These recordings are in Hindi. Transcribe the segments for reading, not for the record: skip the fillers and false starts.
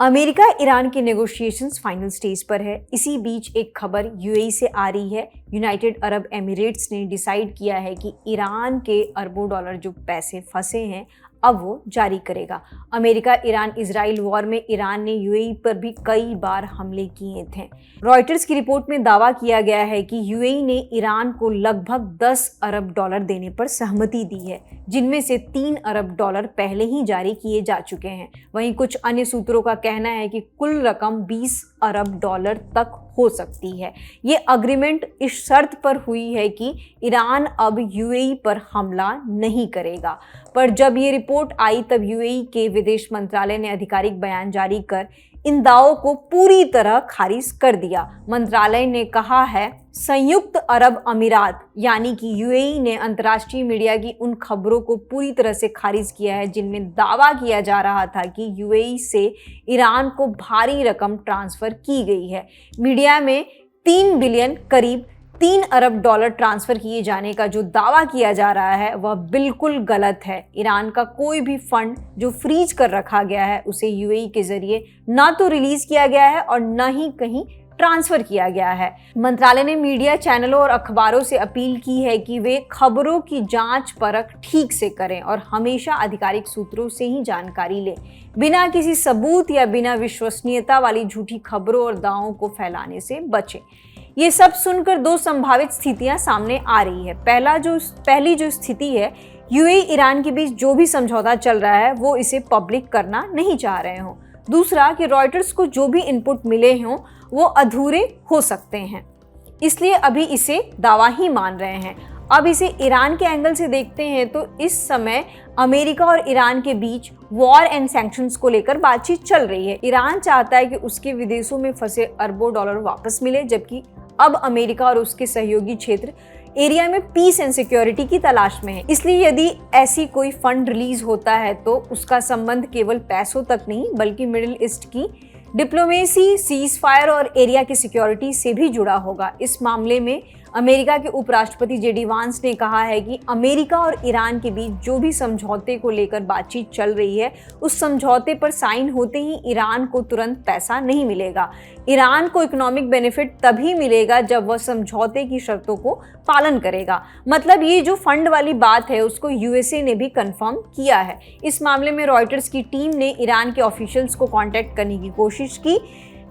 अमेरिका ईरान के नेगोशिएशंस फाइनल स्टेज पर है। इसी बीच एक खबर यूएई से आ रही है। यूनाइटेड अरब एमिरेट्स ने डिसाइड किया है कि ईरान के अरबों डॉलर जो पैसे फंसे हैं अब वो जारी करेगा। अमेरिका ईरान इजराइल वॉर में ईरान ने यूएई पर भी कई बार हमले किए थे। रॉयटर्स की रिपोर्ट में दावा किया गया है कि यूएई ने ईरान को लगभग 10 अरब डॉलर देने पर सहमति दी है, जिनमें से 3 अरब डॉलर पहले ही जारी किए जा चुके हैं। वहीं कुछ अन्य सूत्रों का कहना है कि कुल रकम 20 अरब डॉलर तक हो सकती है। ये अग्रीमेंट इस शर्त पर हुई है कि ईरान अब यूएई पर हमला नहीं करेगा। पर जब ये रिपोर्ट आई तब यूएई के विदेश मंत्रालय ने आधिकारिक बयान जारी कर इन दावों को पूरी तरह खारिज कर दिया। मंत्रालय ने कहा है, संयुक्त अरब अमीरात यानी कि यूएई ने अंतर्राष्ट्रीय मीडिया की उन खबरों को पूरी तरह से खारिज किया है जिनमें दावा किया जा रहा था कि यूएई से ईरान को भारी रकम ट्रांसफर की गई है। मीडिया में 3 बिलियन करीब 3 अरब डॉलर ट्रांसफर किए जाने का जो दावा किया जा रहा है वह बिल्कुल गलत है। ईरान का कोई भी फंड जो फ्रीज कर रखा गया है उसे यूएई के जरिए ना तो रिलीज किया गया है और न ही कहीं ट्रांसफर किया गया है। मंत्रालय ने मीडिया चैनलों और अखबारों से अपील की है कि वे खबरों की जांच परख ठीक से करें और हमेशा आधिकारिक सूत्रों से ही जानकारी लें, बिना किसी सबूत या बिना विश्वसनीयता वाली झूठी खबरों और दावों को फैलाने से बचें। ये सब सुनकर 2 संभावित स्थितियां सामने आ रही है। पहली जो स्थिति है, यूएई ईरान के बीच जो भी समझौता चल रहा है वो इसे पब्लिक करना नहीं चाह रहे हों। दूसरा कि रॉयटर्स को जो भी इनपुट मिले हों वो अधूरे हो सकते हैं, इसलिए अभी इसे दावा ही मान रहे हैं। अब इसे ईरान के एंगल से देखते हैं तो इस समय अमेरिका और ईरान के बीच वॉर एंड सैंक्शंस को लेकर बातचीत चल रही है। ईरान चाहता है कि उसके विदेशों में फंसे अरबों डॉलर वापस मिले, जबकि अब अमेरिका और उसके सहयोगी क्षेत्र एरिया में पीस एंड सिक्योरिटी की तलाश में है। इसलिए यदि ऐसी कोई फंड रिलीज होता है तो उसका संबंध केवल पैसों तक नहीं बल्कि मिडिल ईस्ट की डिप्लोमेसी, सीज फायर और एरिया की सिक्योरिटी से भी जुड़ा होगा। इस मामले में अमेरिका के उपराष्ट्रपति जेडी वांस ने कहा है कि अमेरिका और ईरान के बीच जो भी समझौते को लेकर बातचीत चल रही है उस समझौते पर साइन होते ही ईरान को तुरंत पैसा नहीं मिलेगा। ईरान को इकोनॉमिक बेनिफिट तभी मिलेगा जब वह समझौते की शर्तों को पालन करेगा। मतलब ये जो फंड वाली बात है उसको यूएसए ने भी कंफर्म किया है। इस मामले में रॉयटर्स की टीम ने ईरान के ऑफिशियल्स को कांटेक्ट करने की कोशिश की,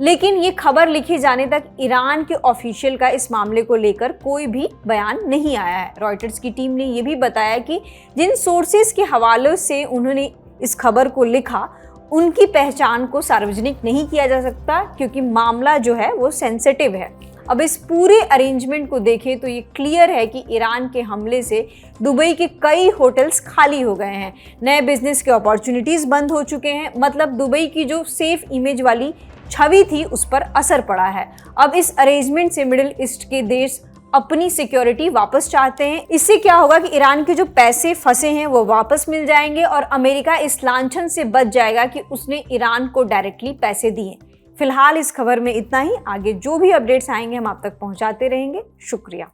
लेकिन ये खबर लिखे जाने तक ईरान के ऑफिशियल का इस मामले को लेकर कोई भी बयान नहीं आया है। रॉयटर्स की टीम ने ये भी बताया कि जिन सोर्सेज के हवाले से उन्होंने इस खबर को लिखा उनकी पहचान को सार्वजनिक नहीं किया जा सकता क्योंकि मामला जो है वो सेंसिटिव है। अब इस पूरे अरेंजमेंट को देखें तो ये क्लियर है कि ईरान के हमले से दुबई के कई होटल्स खाली हो गए हैं, नए बिजनेस के अपॉर्चुनिटीज़ बंद हो चुके हैं। मतलब दुबई की जो सेफ इमेज वाली छवि थी उस पर असर पड़ा है। अब इस अरेंजमेंट से मिडिल ईस्ट के देश अपनी सिक्योरिटी वापस चाहते हैं। इससे क्या होगा कि ईरान के जो पैसे फंसे हैं वो वापस मिल जाएंगे और अमेरिका इस लांछन से बच जाएगा कि उसने ईरान को डायरेक्टली पैसे दिए। फिलहाल इस खबर में इतना ही। आगे जो भी अपडेट्स आएंगे हम आप तक पहुंचाते रहेंगे। शुक्रिया।